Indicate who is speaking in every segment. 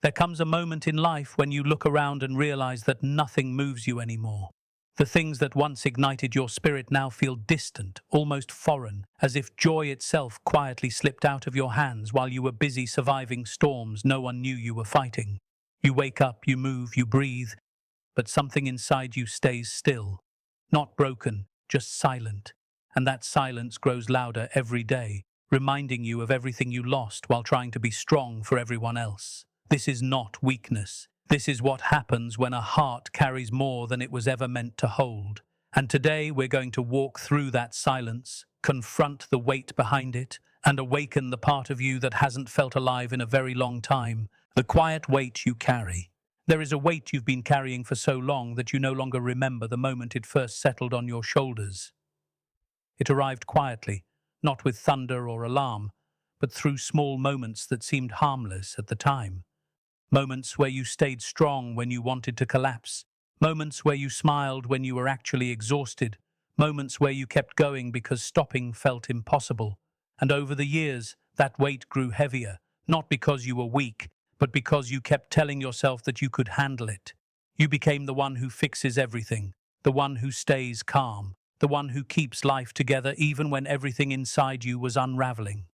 Speaker 1: There comes a moment in life when you look around and realize that nothing moves you anymore. The things that once ignited your spirit now feel distant, almost foreign, as if joy itself quietly slipped out of your hands while you were busy surviving storms no one knew you were fighting. You wake up, you move, you breathe, but something inside you stays still. Not broken, just silent. And that silence grows louder every day, reminding you of everything you lost while trying to be strong for everyone else. This is not weakness. This is what happens when a heart carries more than it was ever meant to hold. And today we're going to walk through that silence, confront the weight behind it, and awaken the part of you that hasn't felt alive in a very long time, the quiet weight you carry. There is a weight you've been carrying for so long that you no longer remember the moment it first settled on your shoulders. It arrived quietly, not with thunder or alarm, but through small moments that seemed harmless at the time. Moments where you stayed strong when you wanted to collapse. Moments where you smiled when you were actually exhausted. Moments where you kept going because stopping felt impossible. And over the years, that weight grew heavier, not because you were weak, but because you kept telling yourself that you could handle it. You became the one who fixes everything, the one who stays calm, the one who keeps life together even when everything inside you was unraveling.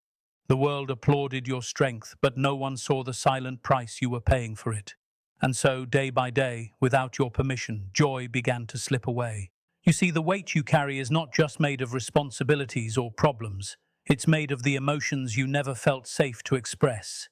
Speaker 1: The world applauded your strength, but no one saw the silent price you were paying for it. And so, day by day, without your permission, joy began to slip away. You see, the weight you carry is not just made of responsibilities or problems. It's made of the emotions you never felt safe to express.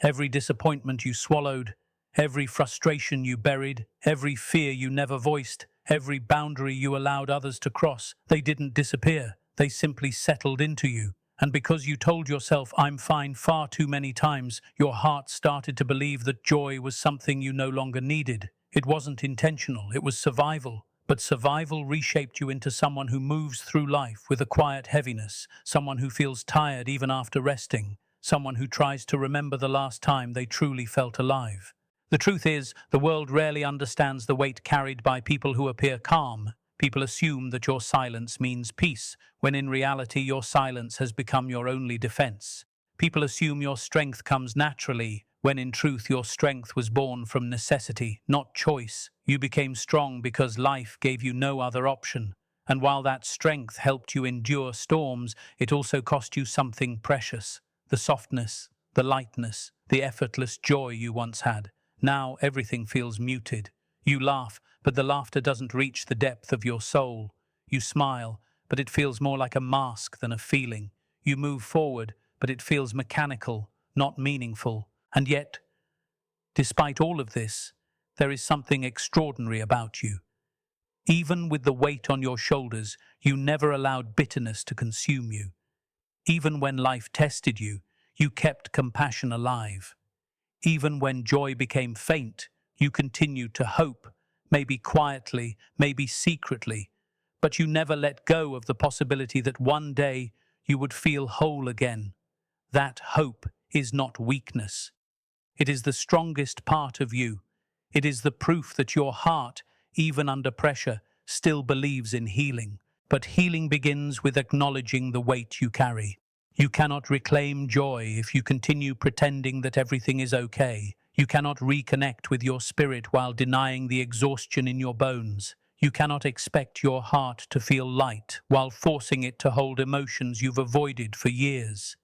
Speaker 1: Every disappointment you swallowed, every frustration you buried, every fear you never voiced, every boundary you allowed others to cross, they didn't disappear. They simply settled into you. And because you told yourself, "I'm fine," far too many times, your heart started to believe that joy was something you no longer needed. It wasn't intentional, it was survival. But survival reshaped you into someone who moves through life with a quiet heaviness, someone who feels tired even after resting, someone who tries to remember the last time they truly felt alive. The truth is, the world rarely understands the weight carried by people who appear calm. People assume that your silence means peace, when in reality your silence has become your only defense. People assume your strength comes naturally, when in truth your strength was born from necessity, not choice. You became strong because life gave you no other option. And while that strength helped you endure storms, it also cost you something precious. The softness, the lightness, the effortless joy you once had. Now everything feels muted. You laugh, but the laughter doesn't reach the depth of your soul. You smile, but it feels more like a mask than a feeling. You move forward, but it feels mechanical, not meaningful. And yet, despite all of this, there is something extraordinary about you. Even with the weight on your shoulders, you never allowed bitterness to consume you. Even when life tested you, you kept compassion alive. Even when joy became faint, you continued to hope, maybe quietly, maybe secretly, but you never let go of the possibility that one day you would feel whole again. That hope is not weakness. It is the strongest part of you. It is the proof that your heart, even under pressure, still believes in healing. But healing begins with acknowledging the weight you carry. You cannot reclaim joy if you continue pretending that everything is okay. You cannot reconnect with your spirit while denying the exhaustion in your bones. You cannot expect your heart to feel light while forcing it to hold emotions you've avoided for years.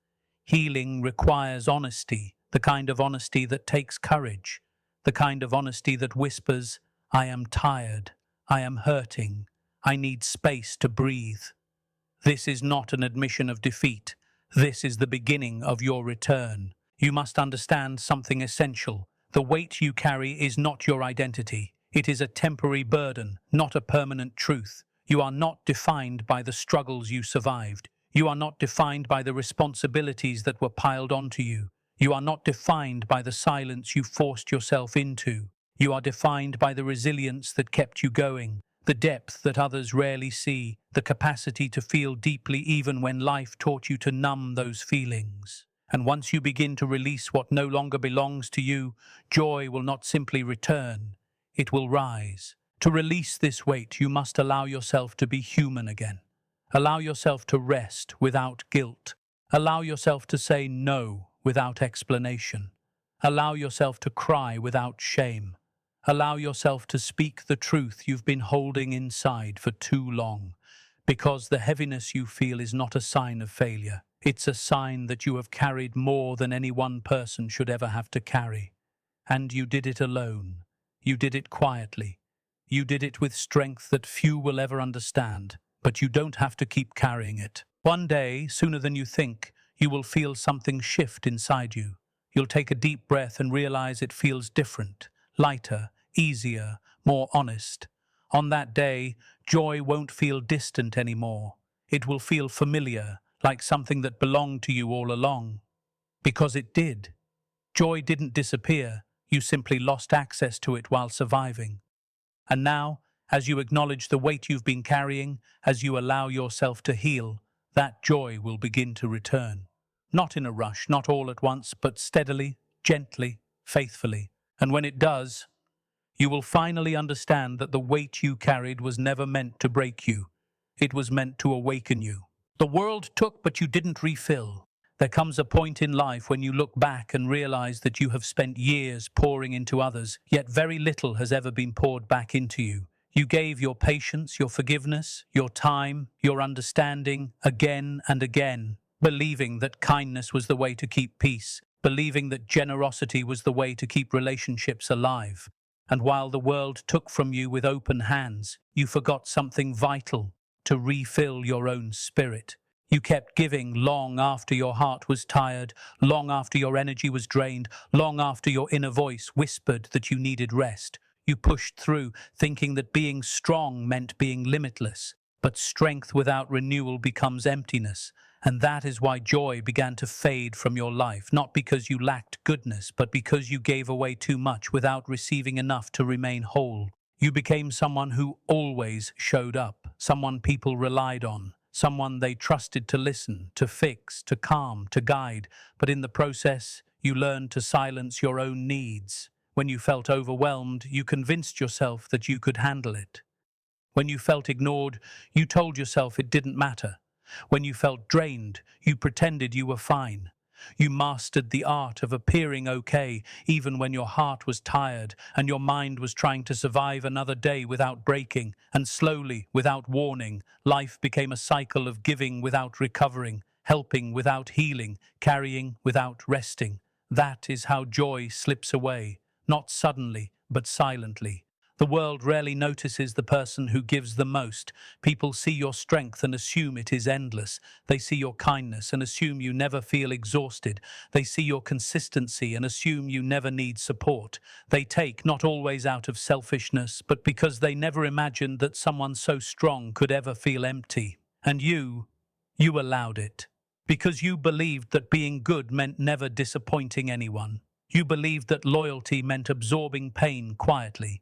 Speaker 1: Healing requires honesty, the kind of honesty that takes courage, the kind of honesty that whispers, "I am tired, I am hurting, I need space to breathe." This is not an admission of defeat. This is the beginning of your return. You must understand something essential. The weight you carry is not your identity. It is a temporary burden, not a permanent truth. You are not defined by the struggles you survived. You are not defined by the responsibilities that were piled onto you. You are not defined by the silence you forced yourself into. You are defined by the resilience that kept you going, the depth that others rarely see, the capacity to feel deeply even when life taught you to numb those feelings. And once you begin to release what no longer belongs to you, joy will not simply return, it will rise. To release this weight, you must allow yourself to be human again. Allow yourself to rest without guilt. Allow yourself to say no without explanation. Allow yourself to cry without shame. Allow yourself to speak the truth you've been holding inside for too long, because the heaviness you feel is not a sign of failure. It's a sign that you have carried more than any one person should ever have to carry. And you did it alone. You did it quietly. You did it with strength that few will ever understand, but you don't have to keep carrying it. One day, sooner than you think, you will feel something shift inside you. You'll take a deep breath and realize it feels different, lighter, easier, more honest. On that day, joy won't feel distant anymore. It will feel familiar, like something that belonged to you all along. Because it did. Joy didn't disappear. You simply lost access to it while surviving. And now, as you acknowledge the weight you've been carrying, as you allow yourself to heal, that joy will begin to return. Not in a rush, not all at once, but steadily, gently, faithfully. And when it does, you will finally understand that the weight you carried was never meant to break you. It was meant to awaken you. The world took, but you didn't refill. There comes a point in life when you look back and realize that you have spent years pouring into others, yet very little has ever been poured back into you. You gave your patience, your forgiveness, your time, your understanding again and again, believing that kindness was the way to keep peace, believing that generosity was the way to keep relationships alive. And while the world took from you with open hands, you forgot something vital: to refill your own spirit. You kept giving long after your heart was tired, long after your energy was drained, long after your inner voice whispered that you needed rest. You pushed through, thinking that being strong meant being limitless. But strength without renewal becomes emptiness, and that is why joy began to fade from your life, not because you lacked goodness, but because you gave away too much without receiving enough to remain whole. You became someone who always showed up, someone people relied on, someone they trusted to listen, to fix, to calm, to guide. But in the process, you learned to silence your own needs. When you felt overwhelmed, you convinced yourself that you could handle it. When you felt ignored, you told yourself it didn't matter. When you felt drained, you pretended you were fine. You mastered the art of appearing okay, even when your heart was tired and your mind was trying to survive another day without breaking. And slowly, without warning, life became a cycle of giving without recovering, helping without healing, carrying without resting. That is how joy slips away, not suddenly, but silently. The world rarely notices the person who gives the most. People see your strength and assume it is endless. They see your kindness and assume you never feel exhausted. They see your consistency and assume you never need support. They take, not always out of selfishness, but because they never imagined that someone so strong could ever feel empty. And you allowed it. Because you believed that being good meant never disappointing anyone. You believed that loyalty meant absorbing pain quietly.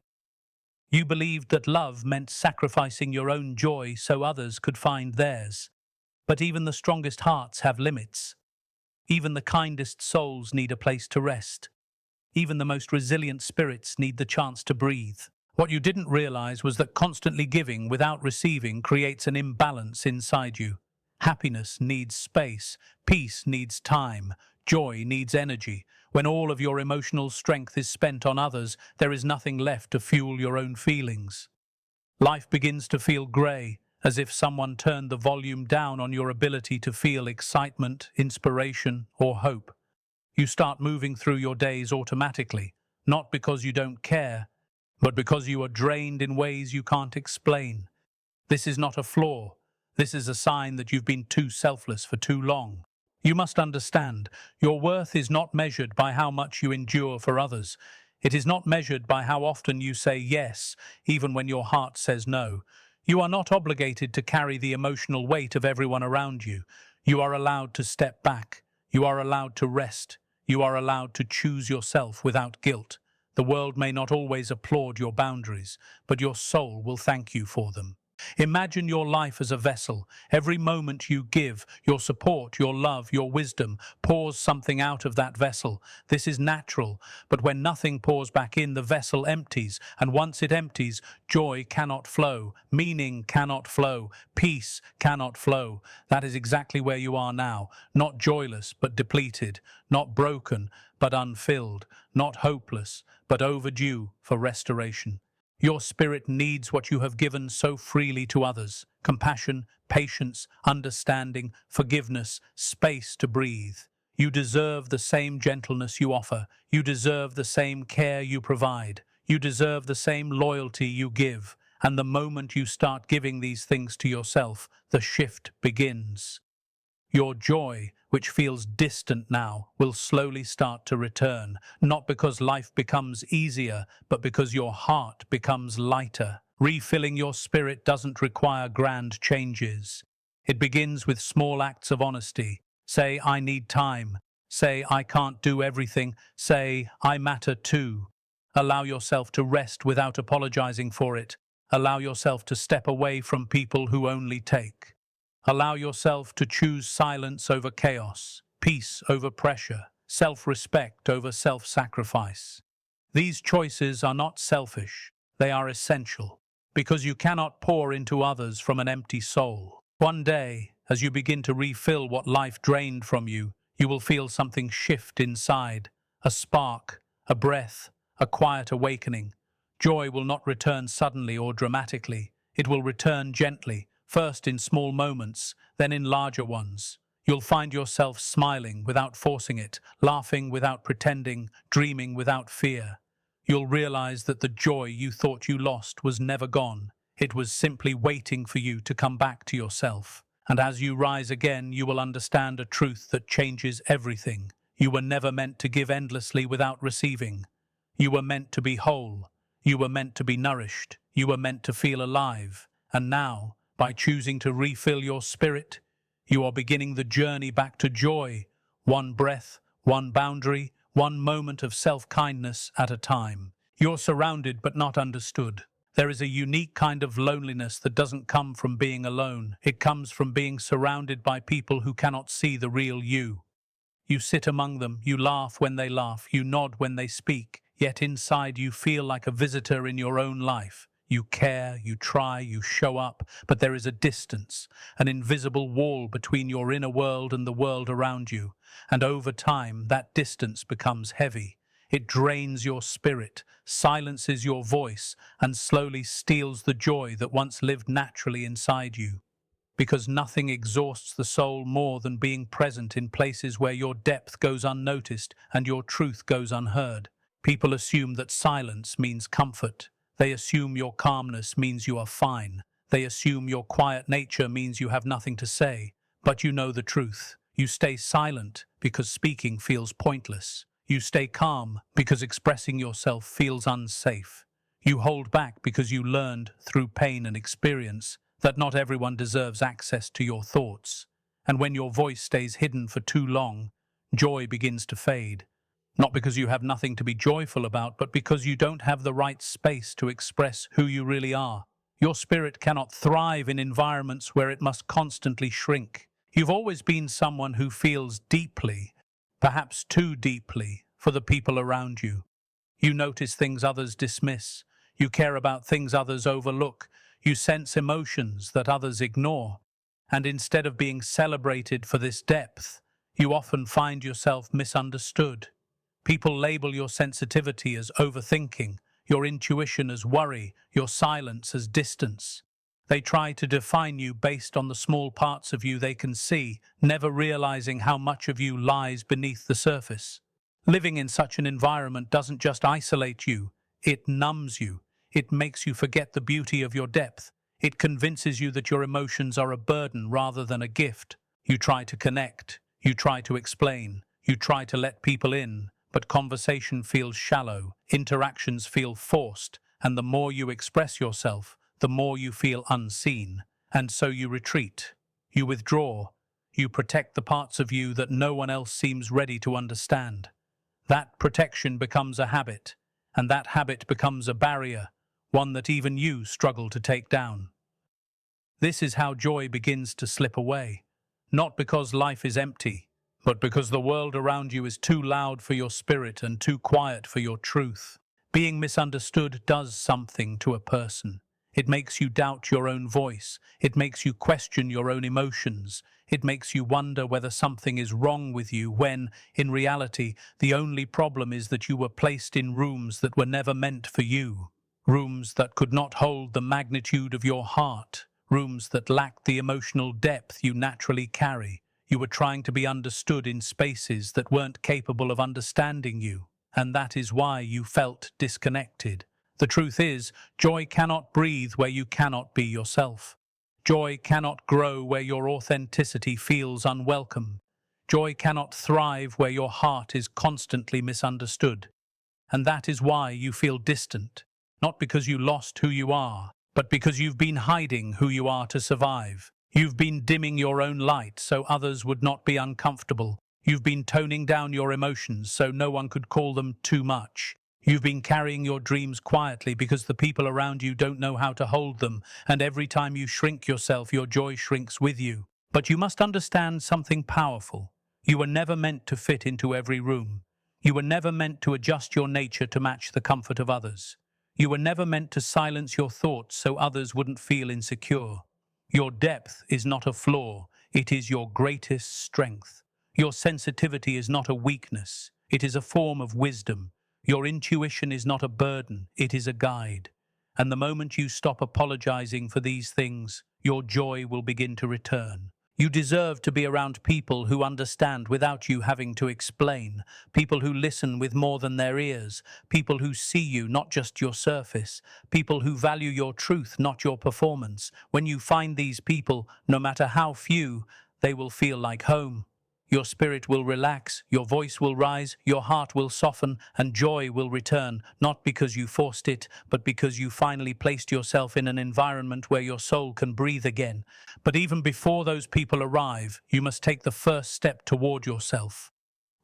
Speaker 1: You believed that love meant sacrificing your own joy so others could find theirs. But even the strongest hearts have limits. Even the kindest souls need a place to rest. Even the most resilient spirits need the chance to breathe. What you didn't realize was that constantly giving without receiving creates an imbalance inside you. Happiness needs space, peace needs time, joy needs energy. When all of your emotional strength is spent on others, there is nothing left to fuel your own feelings. Life begins to feel grey, as if someone turned the volume down on your ability to feel excitement, inspiration, or hope. You start moving through your days automatically, not because you don't care, but because you are drained in ways you can't explain. This is not a flaw. This is a sign that you've been too selfless for too long. You must understand, your worth is not measured by how much you endure for others. It is not measured by how often you say yes, even when your heart says no. You are not obligated to carry the emotional weight of everyone around you. You are allowed to step back. You are allowed to rest. You are allowed to choose yourself without guilt. The world may not always applaud your boundaries, but your soul will thank you for them. Imagine your life as a vessel. Every moment you give, your support, your love, your wisdom, pours something out of that vessel. This is natural, but when nothing pours back in, the vessel empties, and once it empties, joy cannot flow, meaning cannot flow, peace cannot flow. That is exactly where you are now, not joyless, but depleted, not broken, but unfilled, not hopeless, but overdue for restoration. Your spirit needs what you have given so freely to others: compassion, patience, understanding, forgiveness, space to breathe. You deserve the same gentleness you offer. You deserve the same care you provide. You deserve the same loyalty you give. And the moment you start giving these things to yourself, the shift begins. Your joy, which feels distant now, will slowly start to return, not because life becomes easier, but because your heart becomes lighter. Refilling your spirit doesn't require grand changes. It begins with small acts of honesty. Say, I need time. Say, I can't do everything. Say, I matter too. Allow yourself to rest without apologizing for it. Allow yourself to step away from people who only take. Allow yourself to choose silence over chaos, peace over pressure, self-respect over self-sacrifice. These choices are not selfish, they are essential, because you cannot pour into others from an empty soul. One day, as you begin to refill what life drained from you, you will feel something shift inside, a spark, a breath, a quiet awakening. Joy will not return suddenly or dramatically. It will return gently, first in small moments, then in larger ones. You'll find yourself smiling without forcing it, laughing without pretending, dreaming without fear. You'll realize that the joy you thought you lost was never gone. It was simply waiting for you to come back to yourself. And as you rise again, you will understand a truth that changes everything. You were never meant to give endlessly without receiving. You were meant to be whole. You were meant to be nourished. You were meant to feel alive. And now, by choosing to refill your spirit, you are beginning the journey back to joy, one breath, one boundary, one moment of self-kindness at a time. You're surrounded but not understood. There is a unique kind of loneliness that doesn't come from being alone. It comes from being surrounded by people who cannot see the real you. You sit among them, you laugh when they laugh, you nod when they speak, yet inside you feel like a visitor in your own life. You care, you try, you show up, but there is a distance, an invisible wall between your inner world and the world around you. And over time, that distance becomes heavy. It drains your spirit, silences your voice, and slowly steals the joy that once lived naturally inside you. Because nothing exhausts the soul more than being present in places where your depth goes unnoticed and your truth goes unheard. People assume that silence means comfort. They assume your calmness means you are fine. They assume your quiet nature means you have nothing to say. But you know the truth. You stay silent because speaking feels pointless. You stay calm because expressing yourself feels unsafe. You hold back because you learned through pain and experience that not everyone deserves access to your thoughts. And when your voice stays hidden for too long, joy begins to fade. Not because you have nothing to be joyful about, but because you don't have the right space to express who you really are. Your spirit cannot thrive in environments where it must constantly shrink. You've always been someone who feels deeply, perhaps too deeply, for the people around you. You notice things others dismiss. You care about things others overlook. You sense emotions that others ignore. And instead of being celebrated for this depth, you often find yourself misunderstood. People label your sensitivity as overthinking, your intuition as worry, your silence as distance. They try to define you based on the small parts of you they can see, never realizing how much of you lies beneath the surface. Living in such an environment doesn't just isolate you, it numbs you. It makes you forget the beauty of your depth. It convinces you that your emotions are a burden rather than a gift. You try to connect, you try to explain, you try to let people in, but conversation feels shallow, interactions feel forced, and the more you express yourself, the more you feel unseen. And so you retreat, you withdraw, you protect the parts of you that no one else seems ready to understand. That protection becomes a habit, and that habit becomes a barrier, one that even you struggle to take down. This is how joy begins to slip away, not because life is empty, but because the world around you is too loud for your spirit and too quiet for your truth. Being misunderstood does something to a person. It makes you doubt your own voice. It makes you question your own emotions. It makes you wonder whether something is wrong with you when, in reality, the only problem is that you were placed in rooms that were never meant for you. Rooms that could not hold the magnitude of your heart. Rooms that lacked the emotional depth you naturally carry. You were trying to be understood in spaces that weren't capable of understanding you, and that is why you felt disconnected. The truth is, joy cannot breathe where you cannot be yourself. Joy cannot grow where your authenticity feels unwelcome. Joy cannot thrive where your heart is constantly misunderstood. And that is why you feel distant, not because you lost who you are, but because you've been hiding who you are to survive. You've been dimming your own light so others would not be uncomfortable. You've been toning down your emotions so no one could call them too much. You've been carrying your dreams quietly because the people around you don't know how to hold them, and every time you shrink yourself, your joy shrinks with you. But you must understand something powerful. You were never meant to fit into every room. You were never meant to adjust your nature to match the comfort of others. You were never meant to silence your thoughts so others wouldn't feel insecure. Your depth is not a flaw, it is your greatest strength. Your sensitivity is not a weakness, it is a form of wisdom. Your intuition is not a burden, it is a guide. And the moment you stop apologizing for these things, your joy will begin to return. You deserve to be around people who understand without you having to explain, people who listen with more than their ears, people who see you, not just your surface, people who value your truth, not your performance. When you find these people, no matter how few, they will feel like home. Your spirit will relax, your voice will rise, your heart will soften, and joy will return, not because you forced it, but because you finally placed yourself in an environment where your soul can breathe again. But even before those people arrive, you must take the first step toward yourself.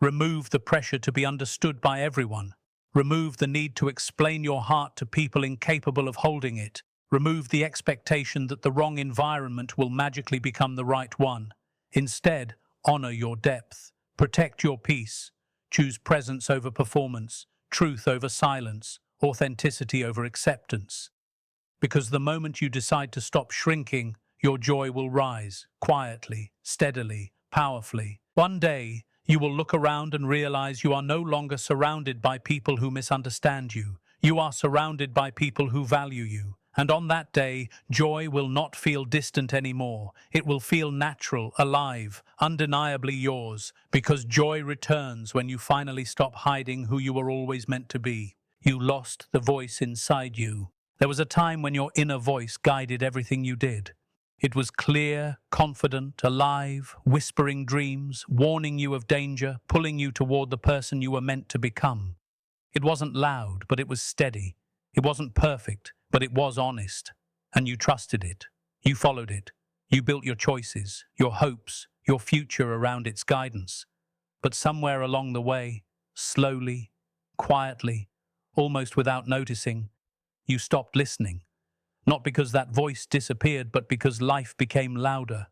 Speaker 1: Remove the pressure to be understood by everyone. Remove the need to explain your heart to people incapable of holding it. Remove the expectation that the wrong environment will magically become the right one. Instead, honor your depth, protect your peace, choose presence over performance, truth over silence, authenticity over acceptance. Because the moment you decide to stop shrinking, your joy will rise, quietly, steadily, powerfully. One day, you will look around and realize you are no longer surrounded by people who misunderstand you. You are surrounded by people who value you. And on that day, joy will not feel distant anymore. It will feel natural, alive, undeniably yours, because joy returns when you finally stop hiding who you were always meant to be. You lost the voice inside you. There was a time when your inner voice guided everything you did. It was clear, confident, alive, whispering dreams, warning you of danger, pulling you toward the person you were meant to become. It wasn't loud, but it was steady. It wasn't perfect, but it was honest. And you trusted it. You followed it. You built your choices, your hopes, your future around its guidance. But somewhere along the way, slowly, quietly, almost without noticing, you stopped listening. Not because that voice disappeared, but because life became louder.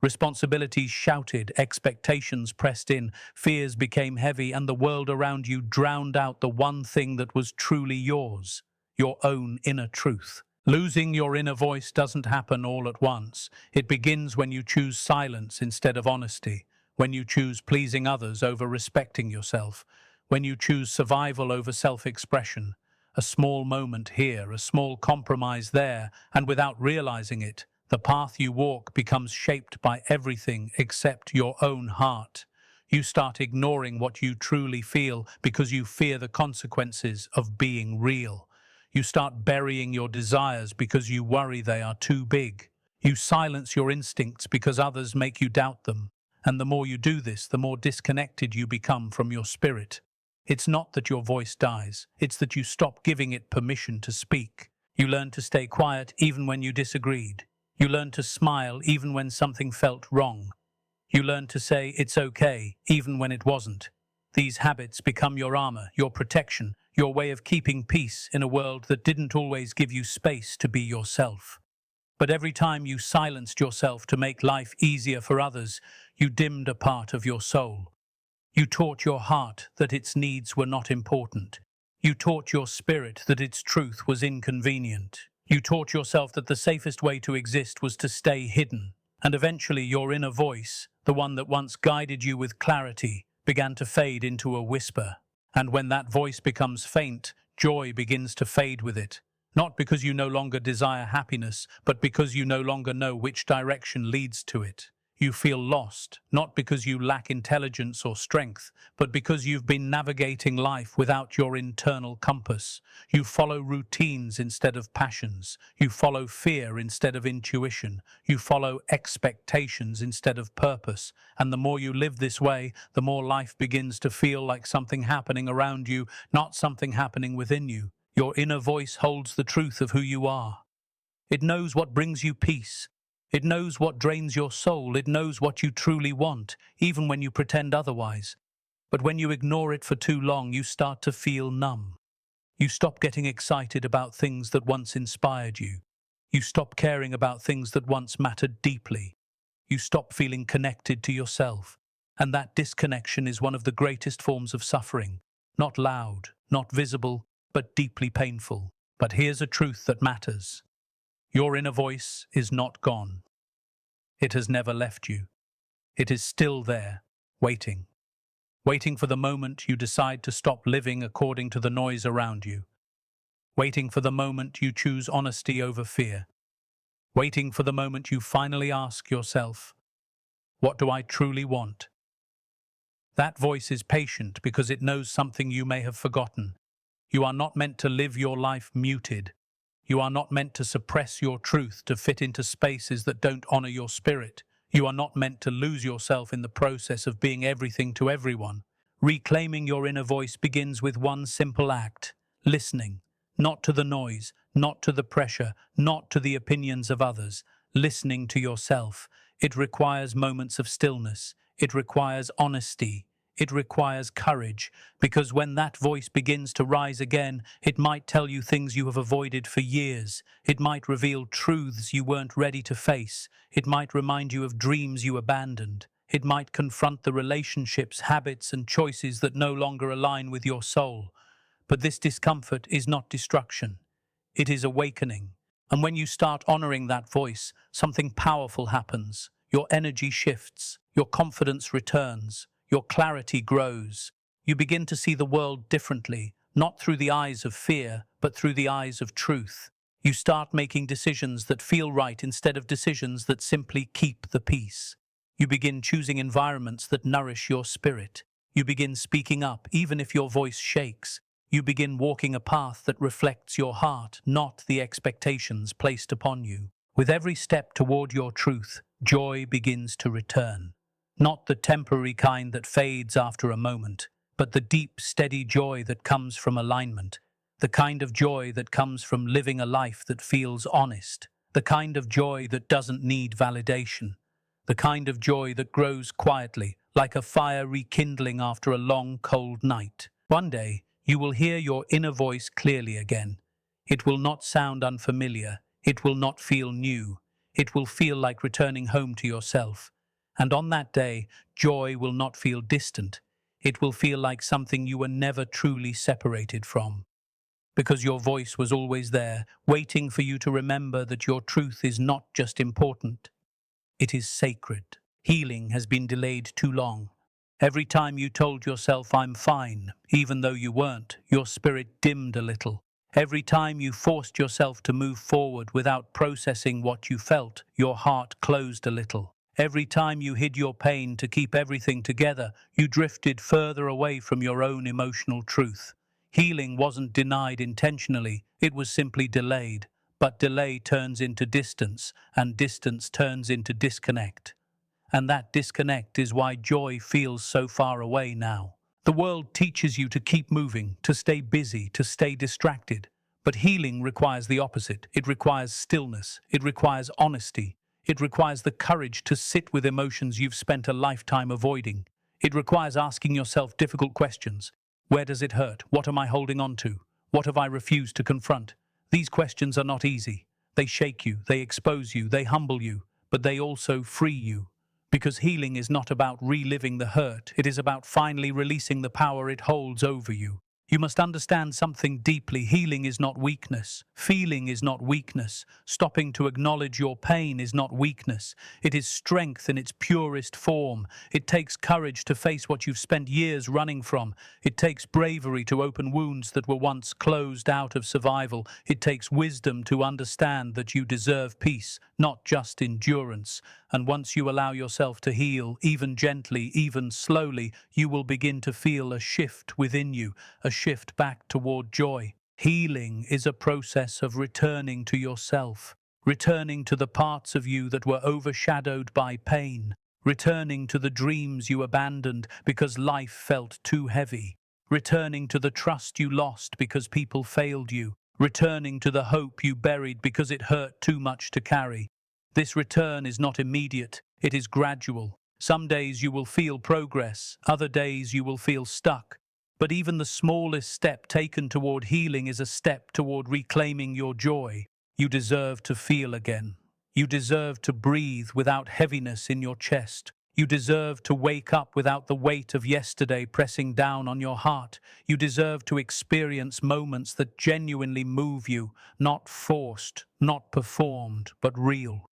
Speaker 1: Responsibilities shouted, expectations pressed in, fears became heavy, and the world around you drowned out the one thing that was truly yours, your own inner truth. Losing your inner voice doesn't happen all at once. It begins when you choose silence instead of honesty, when you choose pleasing others over respecting yourself, when you choose survival over self-expression. A small moment here, a small compromise there, and without realizing it, the path you walk becomes shaped by everything except your own heart. You start ignoring what you truly feel because you fear the consequences of being real. You start burying your desires because you worry they are too big. You silence your instincts because others make you doubt them. And the more you do this, the more disconnected you become from your spirit. It's not that your voice dies, it's that you stop giving it permission to speak. You learn to stay quiet even when you disagreed. You learn to smile even when something felt wrong. You learn to say it's okay even when it wasn't. These habits become your armor, your protection, your way of keeping peace in a world that didn't always give you space to be yourself. But every time you silenced yourself to make life easier for others, you dimmed a part of your soul. You taught your heart that its needs were not important. You taught your spirit that its truth was inconvenient. You taught yourself that the safest way to exist was to stay hidden, and eventually your inner voice, the one that once guided you with clarity, began to fade into a whisper. And when that voice becomes faint, joy begins to fade with it. Not because you no longer desire happiness, but because you no longer know which direction leads to it. You feel lost, not because you lack intelligence or strength, but because you've been navigating life without your internal compass. You follow routines instead of passions. You follow fear instead of intuition. You follow expectations instead of purpose. And the more you live this way, the more life begins to feel like something happening around you, not something happening within you. Your inner voice holds the truth of who you are. It knows what brings you peace. It knows what drains your soul. It knows what you truly want, even when you pretend otherwise. But when you ignore it for too long, you start to feel numb. You stop getting excited about things that once inspired you. You stop caring about things that once mattered deeply. You stop feeling connected to yourself. And that disconnection is one of the greatest forms of suffering. Not loud, not visible, but deeply painful. But here's a truth that matters. Your inner voice is not gone. It has never left you. It is still there, waiting. Waiting for the moment you decide to stop living according to the noise around you. Waiting for the moment you choose honesty over fear. Waiting for the moment you finally ask yourself, what do I truly want? That voice is patient because it knows something you may have forgotten. You are not meant to live your life muted. You are not meant to suppress your truth to fit into spaces that don't honor your spirit. You are not meant to lose yourself in the process of being everything to everyone. Reclaiming your inner voice begins with one simple act: listening. Not to the noise, not to the pressure, not to the opinions of others. Listening to yourself. It requires moments of stillness. It requires honesty. It requires courage, because when that voice begins to rise again, it might tell you things you have avoided for years. It might reveal truths you weren't ready to face. It might remind you of dreams you abandoned. It might confront the relationships, habits, and choices that no longer align with your soul. But this discomfort is not destruction. It is awakening. And when you start honoring that voice, something powerful happens. Your energy shifts. Your confidence returns. Your clarity grows. You begin to see the world differently, not through the eyes of fear, but through the eyes of truth. You start making decisions that feel right instead of decisions that simply keep the peace. You begin choosing environments that nourish your spirit. You begin speaking up, even if your voice shakes. You begin walking a path that reflects your heart, not the expectations placed upon you. With every step toward your truth, joy begins to return. Not the temporary kind that fades after a moment, but the deep, steady joy that comes from alignment. The kind of joy that comes from living a life that feels honest. The kind of joy that doesn't need validation. The kind of joy that grows quietly, like a fire rekindling after a long, cold night. One day, you will hear your inner voice clearly again. It will not sound unfamiliar. It will not feel new. It will feel like returning home to yourself. And on that day, joy will not feel distant. It will feel like something you were never truly separated from. Because your voice was always there, waiting for you to remember that your truth is not just important. It is sacred. Healing has been delayed too long. Every time you told yourself, I'm fine, even though you weren't, your spirit dimmed a little. Every time you forced yourself to move forward without processing what you felt, your heart closed a little. Every time you hid your pain to keep everything together, you drifted further away from your own emotional truth. Healing wasn't denied intentionally, it was simply delayed. But delay turns into distance, and distance turns into disconnect. And that disconnect is why joy feels so far away now. The world teaches you to keep moving, to stay busy, to stay distracted. But healing requires the opposite. It requires stillness. It requires honesty. It requires the courage to sit with emotions you've spent a lifetime avoiding. It requires asking yourself difficult questions. Where does it hurt? What am I holding on to? What have I refused to confront? These questions are not easy. They shake you, they expose you, they humble you, but they also free you. Because healing is not about reliving the hurt, it is about finally releasing the power it holds over you. You must understand something deeply. Healing is not weakness. Feeling is not weakness. Stopping to acknowledge your pain is not weakness. It is strength in its purest form. It takes courage to face what you've spent years running from. It takes bravery to open wounds that were once closed out of survival. It takes wisdom to understand that you deserve peace, not just endurance. And once you allow yourself to heal, even gently, even slowly, you will begin to feel a shift within you, a shift back toward joy. Healing is a process of returning to yourself, returning to the parts of you that were overshadowed by pain, returning to the dreams you abandoned because life felt too heavy, returning to the trust you lost because people failed you, returning to the hope you buried because it hurt too much to carry. This return is not immediate, it is gradual. Some days you will feel progress, other days you will feel stuck. But even the smallest step taken toward healing is a step toward reclaiming your joy. You deserve to feel again. You deserve to breathe without heaviness in your chest. You deserve to wake up without the weight of yesterday pressing down on your heart. You deserve to experience moments that genuinely move you, not forced, not performed, but real.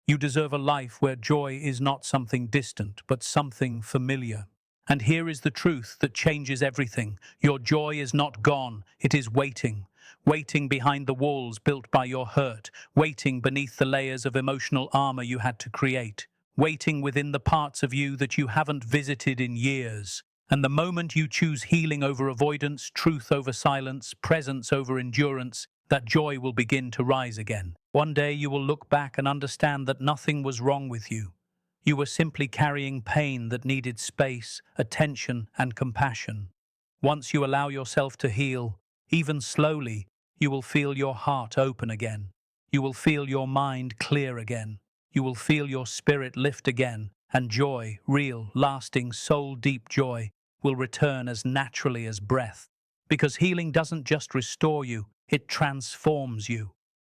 Speaker 1: You deserve a life where joy is not something distant, but something familiar. And here is the truth that changes everything. Your joy is not gone, it is waiting. Waiting behind the walls built by your hurt, waiting beneath the layers of emotional armor you had to create, waiting within the parts of you that you haven't visited in years. And the moment you choose healing over avoidance, truth over silence, presence over endurance, that joy will begin to rise again. One day you will look back and understand that nothing was wrong with you. You were simply carrying pain that needed space, attention, and compassion. Once you allow yourself to heal, even slowly, you will feel your heart open again. You will feel your mind clear again. You will feel your spirit lift again, and joy, real, lasting, soul-deep joy, will return as naturally as breath. Because healing doesn't just restore you, it transforms you.